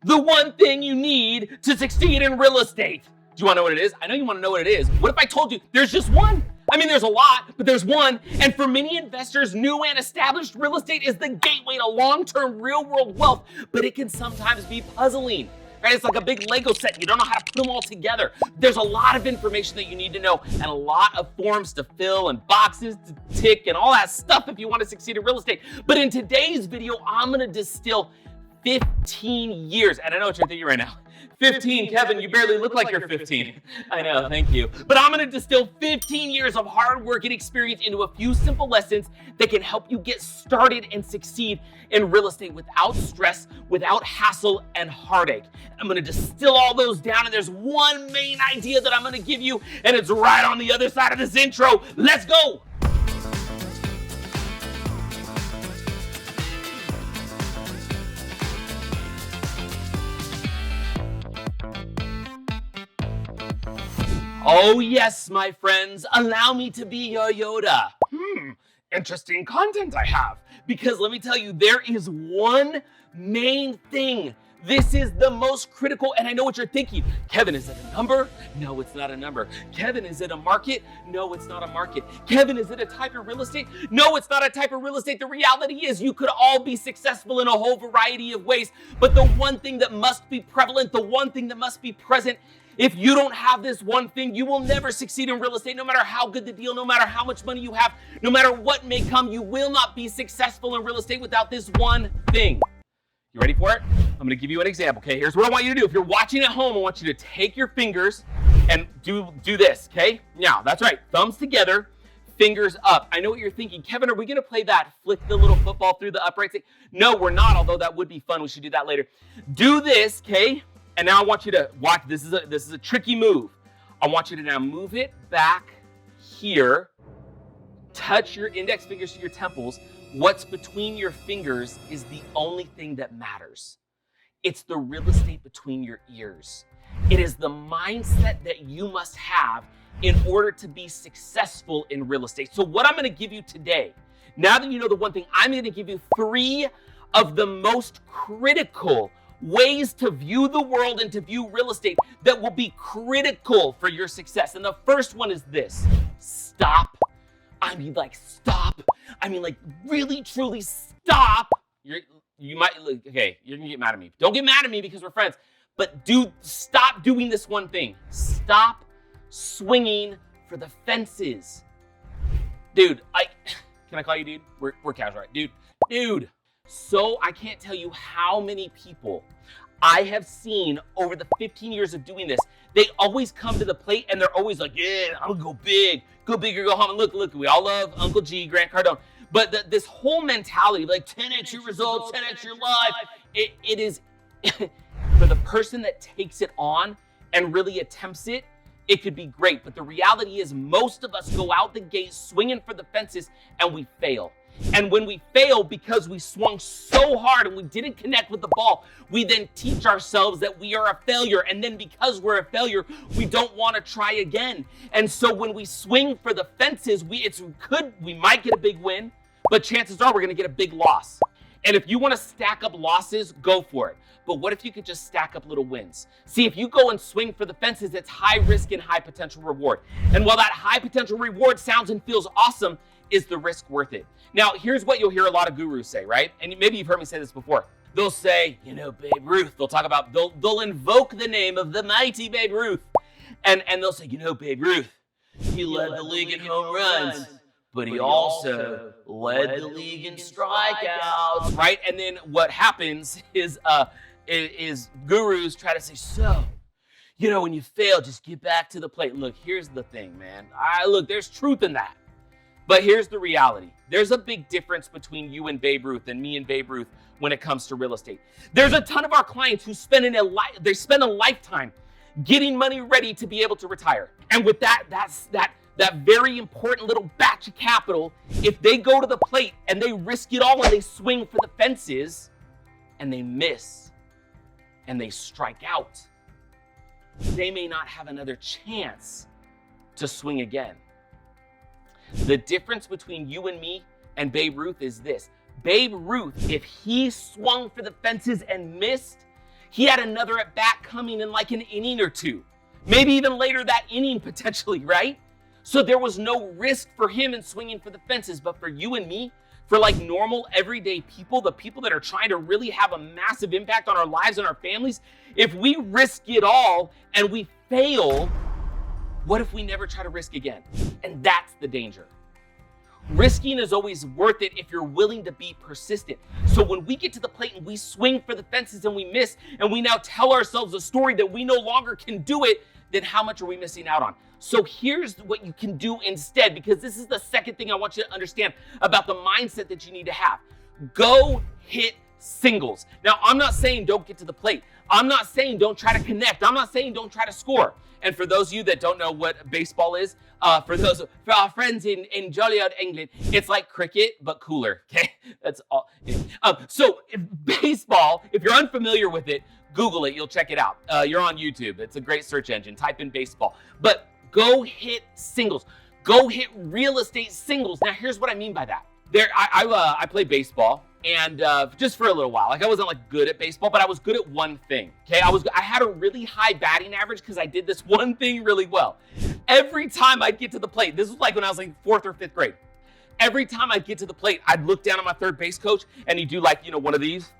The one thing you need to succeed in real estate. Do you want to know what it is? I know you want to know what it is. What if I told you there's just one? I mean, there's a lot, but there's one. And for many investors, new and established real estate is the gateway to long-term real-world wealth, but it can sometimes be puzzling. Right? It's like a big Lego set. You don't know how to put them all together. There's a lot of information that you need to know and a lot of forms to fill and boxes to tick and all that stuff if you want to succeed in real estate. But in today's video, I'm going to distill 15 years. And I know what you're thinking right now. 15, Kevin, you barely look like you're 15. I know, thank you. But I'm gonna distill 15 years of hard work and experience into a few simple lessons that can help you get started and succeed in real estate without stress, without hassle and heartache. I'm gonna distill all those down, and there's one main idea that I'm gonna give you, and it's right on the other side of this intro. Let's go. Oh yes, my friends, allow me to be your Yoda. Interesting content I have. Because let me tell you, there is one main thing. This is the most critical, and I know what you're thinking. Kevin, is it a number? No, it's not a number. Kevin, is it a market? No, it's not a market. Kevin, is it a type of real estate? No, it's not a type of real estate. The reality is you could all be successful in a whole variety of ways, but the one thing that must be prevalent, the one thing that must be present, if you don't have this one thing, you will never succeed in real estate. No matter how good the deal, no matter how much money you have, no matter what may come, you will not be successful in real estate without this one thing. You ready for it? I'm gonna give you an example, okay? Here's what I want you to do. If you're watching at home, I want you to take your fingers and do this, okay? Now, that's right, thumbs together, fingers up. I know what you're thinking. Kevin, are we gonna play that flick the little football through the upright thing? No, we're not, although that would be fun. We should do that later. Do this, okay? And now I want you to watch. This is a tricky move. I want you to now move it back here. Touch your index fingers to your temples. What's between your fingers is the only thing that matters. It's the real estate between your ears. It is the mindset that you must have in order to be successful in real estate. So what I'm going to give you today, now that you know the one thing, I'm going to give you 3 of the most critical ways to view the world and to view real estate that will be critical for your success. And the first one is this: stop. I mean, like, stop. I mean, like, really, truly stop. You might, okay, you're gonna get mad at me. Don't get mad at me because we're friends, but stop doing this one thing. Stop swinging for the fences. Dude, can I call you dude? We're casual, right? Dude. So I can't tell you how many people I have seen over the 15 years of doing this. They always come to the plate and they're always like, yeah, I'm gonna go big or go home. And look, we all love Uncle G, Grant Cardone. But this whole mentality, like 10x your results, 10x your life, it is, for the person that takes it on and really attempts it, it could be great. But the reality is most of us go out the gate swinging for the fences and we fail. And when we fail because we swung so hard and we didn't connect with the ball, we then teach ourselves that we are a failure. And then because we're a failure, we don't want to try again. And so when we swing for the fences, we might get a big win, but chances are we're going to get a big loss. And if you want to stack up losses, go for it. But what if you could just stack up little wins? See, if you go and swing for the fences, it's high risk and high potential reward. And while that high potential reward sounds and feels awesome, is the risk worth it? Now, here's what you'll hear a lot of gurus say, right? And maybe you've heard me say this before. They'll say, Babe Ruth. They'll invoke the name of the mighty Babe Ruth. And they'll say, Babe Ruth, he led the league in home runs, but he also led the league in strikeouts, right? And then what happens is gurus try to say, so, when you fail, just get back to the plate. Look, here's the thing, man. There's truth in that. But here's the reality. There's a big difference between you and Babe Ruth and me and Babe Ruth when it comes to real estate. There's a ton of our clients who spend a lifetime getting money ready to be able to retire. And with that very important little batch of capital, if they go to the plate and they risk it all and they swing for the fences and they miss and they strike out, they may not have another chance to swing again. The difference between you and me and Babe Ruth is this. Babe Ruth, if he swung for the fences and missed, He had another at bat coming in like an inning or two, maybe even later that inning potentially, right? So there was no risk for him in swinging for the fences, but for you and me, for like normal everyday people, the people that are trying to really have a massive impact on our lives and our families, if we risk it all and we fail, what if we never try to risk again? And that's the danger. Risking is always worth it if you're willing to be persistent. So when we get to the plate and we swing for the fences and we miss, and we now tell ourselves a story that we no longer can do it, then how much are we missing out on? So here's what you can do instead, because this is the second thing I want you to understand about the mindset that you need to have. Go hit singles. Now, I'm not saying don't get to the plate. I'm not saying don't try to connect. I'm not saying don't try to score. And for those of you that don't know what baseball is, for our friends in Joliet, England, it's like cricket, but cooler, okay? That's all. So if baseball, if you're unfamiliar with it, Google it, you'll check it out. You're on YouTube. It's a great search engine. Type in baseball. But go hit singles. Go hit real estate singles. Now, here's what I mean by that. I played baseball, and just for a little while. Like, I wasn't like good at baseball, but I was good at one thing. Okay, I had a really high batting average because I did this one thing really well. Every time I'd get to the plate, this was like when I was like 4th or 5th grade. Every time I'd get to the plate, I'd look down at my third base coach, and he'd do like, one of these,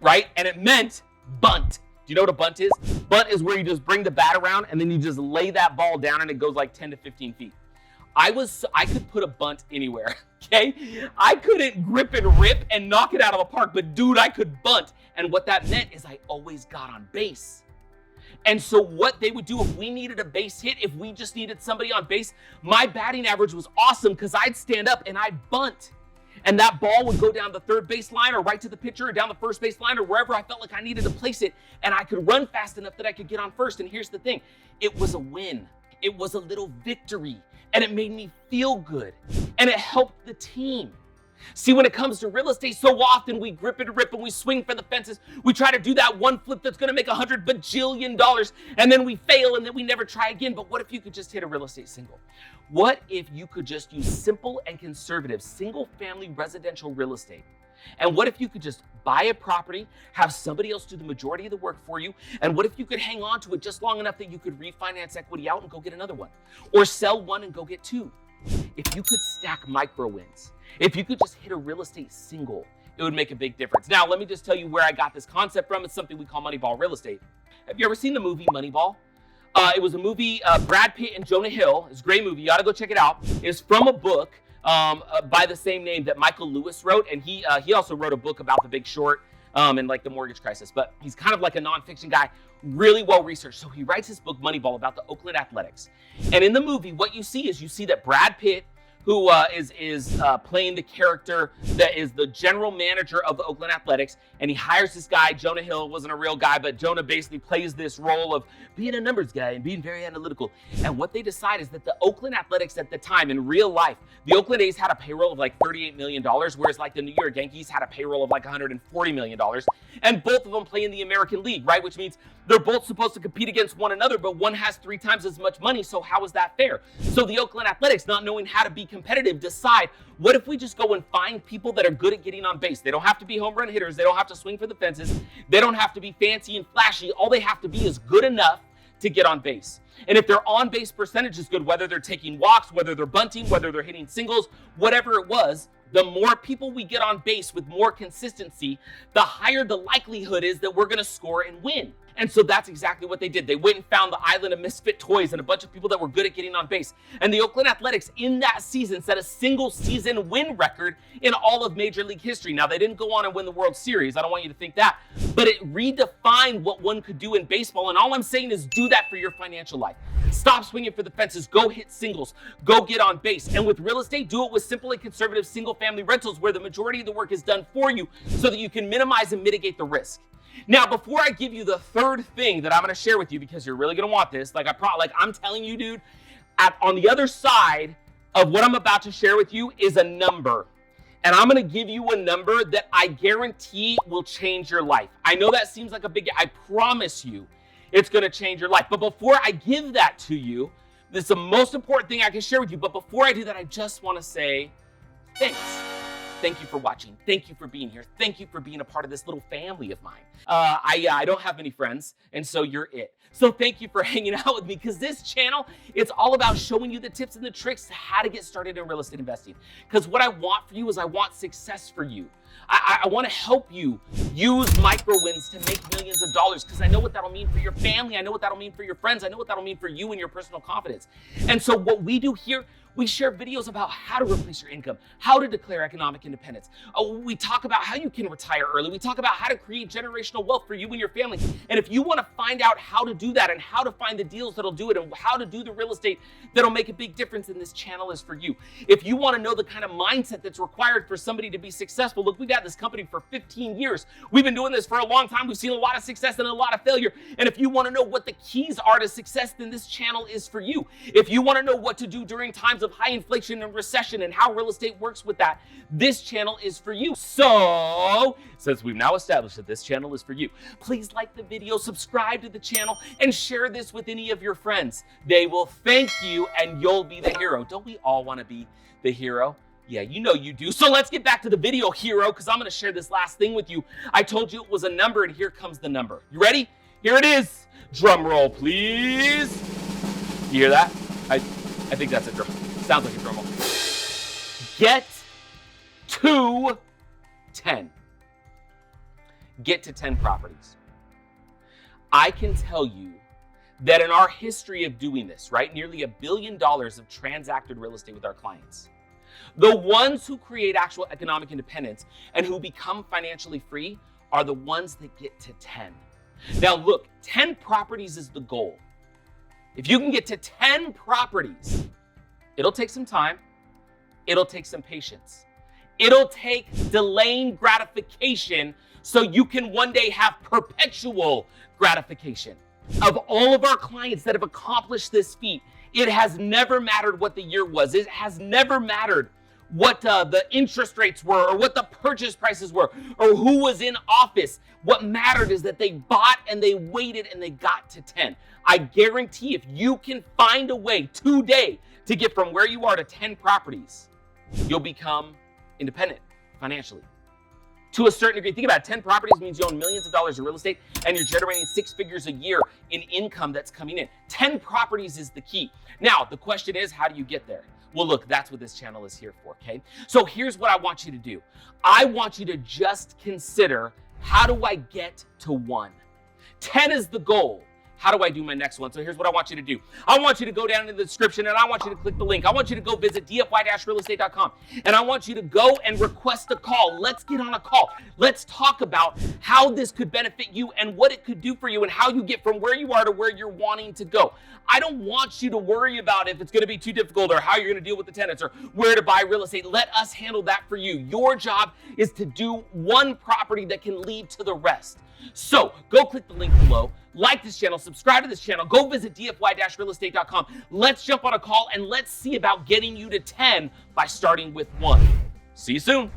right? And it meant bunt. Do you know what a bunt is? Bunt is where you just bring the bat around and then you just lay that ball down and it goes like 10 to 15 feet. I could put a bunt anywhere, okay? I couldn't grip and rip and knock it out of the park, but dude, I could bunt. And what that meant is I always got on base. And so what they would do if we needed a base hit, if we just needed somebody on base, my batting average was awesome because I'd stand up and I'd bunt. And that ball would go down the third base line or right to the pitcher or down the first base line or wherever I felt like I needed to place it. And I could run fast enough that I could get on first. And here's the thing, it was a win. It was a little victory. And it made me feel good. And it helped the team. See, when it comes to real estate, so often we grip and rip and we swing for the fences. We try to do that one flip that's gonna make $100 bajillion, and then we fail and then we never try again. But what if you could just hit a real estate single? What if you could just use simple and conservative single-family residential real estate? And what if you could just buy a property, have somebody else do the majority of the work for you? And what if you could hang on to it just long enough that you could refinance equity out and go get another one? Or sell one and go get two? If you could stack micro wins, if you could just hit a real estate single, it would make a big difference. Now, let me just tell you where I got this concept from. It's something we call Moneyball Real Estate. Have you ever seen the movie Moneyball? It was a movie, Brad Pitt and Jonah Hill. It's a great movie. You ought to go check it out. It's from a book by the same name that Michael Lewis wrote. And he also wrote a book about the Big Short and like the mortgage crisis. But he's kind of like a nonfiction guy, really well researched. So he writes his book Moneyball about the Oakland Athletics. And in the movie, what you see is that Brad Pitt, who is playing the character that is the general manager of the Oakland Athletics, and he hires this guy. Jonah Hill wasn't a real guy, but Jonah basically plays this role of being a numbers guy and being very analytical. And what they decide is that the Oakland Athletics at the time, in real life, the Oakland A's had a payroll of like $38 million, whereas like the New York Yankees had a payroll of like $140 million. And both of them play in the American League, right? Which means they're both supposed to compete against one another, but one has 3 times as much money, so how is that fair? So the Oakland Athletics, not knowing how to be competitive, decide, what if we just go and find people that are good at getting on base? They don't have to be home run hitters. They don't have to swing for the fences. They don't have to be fancy and flashy. All they have to be is good enough to get on base. And if their on base percentage is good, whether they're taking walks, whether they're bunting, whether they're hitting singles, whatever it was, the more people we get on base with more consistency, the higher the likelihood is that we're going to score and win. And so that's exactly what they did. They went and found the island of misfit toys and a bunch of people that were good at getting on base. And the Oakland Athletics in that season set a single season win record in all of Major League history. Now, they didn't go on and win the World Series. I don't want you to think that. But it redefined what one could do in baseball. And all I'm saying is do that for your financial life. Stop swinging for the fences. Go hit singles. Go get on base. And with real estate, do it with simple and conservative single-family rentals where the majority of the work is done for you so that you can minimize and mitigate the risk. Now, before I give you the third thing that I'm going to share with you, because you're really going to want this, like I'm telling you, dude, on the other side of what I'm about to share with you is a number. And I'm going to give you a number that I guarantee will change your life. I know that seems like a big, I promise you it's going to change your life. But before I give that to you, this is the most important thing I can share with you. But before I do that, I just want to say thanks. Thank you for watching. Thank you for being here. Thank you for being a part of this little family of mine. I don't have many friends, and so you're it. So thank you for hanging out with me, because this channel, it's all about showing you the tips and the tricks to how to get started in real estate investing. Because what I want for you is I want success for you. I want to help you use micro wins to make millions of dollars, because I know what that'll mean for your family. I know what that'll mean for your friends. I know what that'll mean for you and your personal confidence. And so what we do here, we share videos about how to replace your income, how to declare economic independence. We talk about how you can retire early. We talk about how to create generational wealth for you and your family. And if you want to find out how to do that and how to find the deals that'll do it and how to do the real estate that'll make a big difference, then this channel is for you. If you want to know the kind of mindset that's required for somebody to be successful, look, we've had this company for 15 years. We've been doing this for a long time. We've seen a lot of success and a lot of failure. And if you want to know what the keys are to success, then this channel is for you. If you want to know what to do during times of high inflation and recession and how real estate works with that, this channel is for you. So, since we've now established that this channel is for you, please like the video, subscribe to the channel, and share this with any of your friends. They will thank you and you'll be the hero. Don't we all want to be the hero? Yeah, you know you do. So let's get back to the video, hero, because I'm going to share this last thing with you. I told you it was a number, and here comes the number. You ready? Here it is. Drum roll, please. You hear that? I think that's a drum. Sounds like a drum roll. Get to 10. Get to 10 properties. I can tell you that in our history of doing this, right, nearly $1 billion of transacted real estate with our clients, the ones who create actual economic independence and who become financially free are the ones that get to 10. Now look, 10 properties is the goal. If you can get to 10 properties, it'll take some time. It'll take some patience. It'll take delaying gratification so you can one day have perpetual gratification. Of all of our clients that have accomplished this feat, it has never mattered what the year was. It has never mattered what the interest rates were or what the purchase prices were or who was in office. What mattered is that they bought and they waited and they got to 10. I guarantee if you can find a way today to get from where you are to 10 properties, you'll become independent financially. To a certain degree, think about it, 10 properties means you own millions of dollars of real estate and you're generating 6 figures a year in income that's coming in. 10 properties is the key. Now, the question is, how do you get there? Well, look, that's what this channel is here for, okay? So here's what I want you to do. I want you to just consider, how do I get to 1? 10 is the goal. How do I do my next one? So here's what I want you to do. I want you to go down in the description and I want you to click the link. I want you to go visit DFY-realestate.com and I want you to go and request a call. Let's get on a call. Let's talk about how this could benefit you and what it could do for you and how you get from where you are to where you're wanting to go. I don't want you to worry about if it's going to be too difficult or how you're going to deal with the tenants or where to buy real estate. Let us handle that for you. Your job is to do one property that can lead to the rest. So go click the link below, like this channel, subscribe to this channel, go visit DFY-realestate.com. Let's jump on a call and let's see about getting you to 10 by starting with 1. See you soon.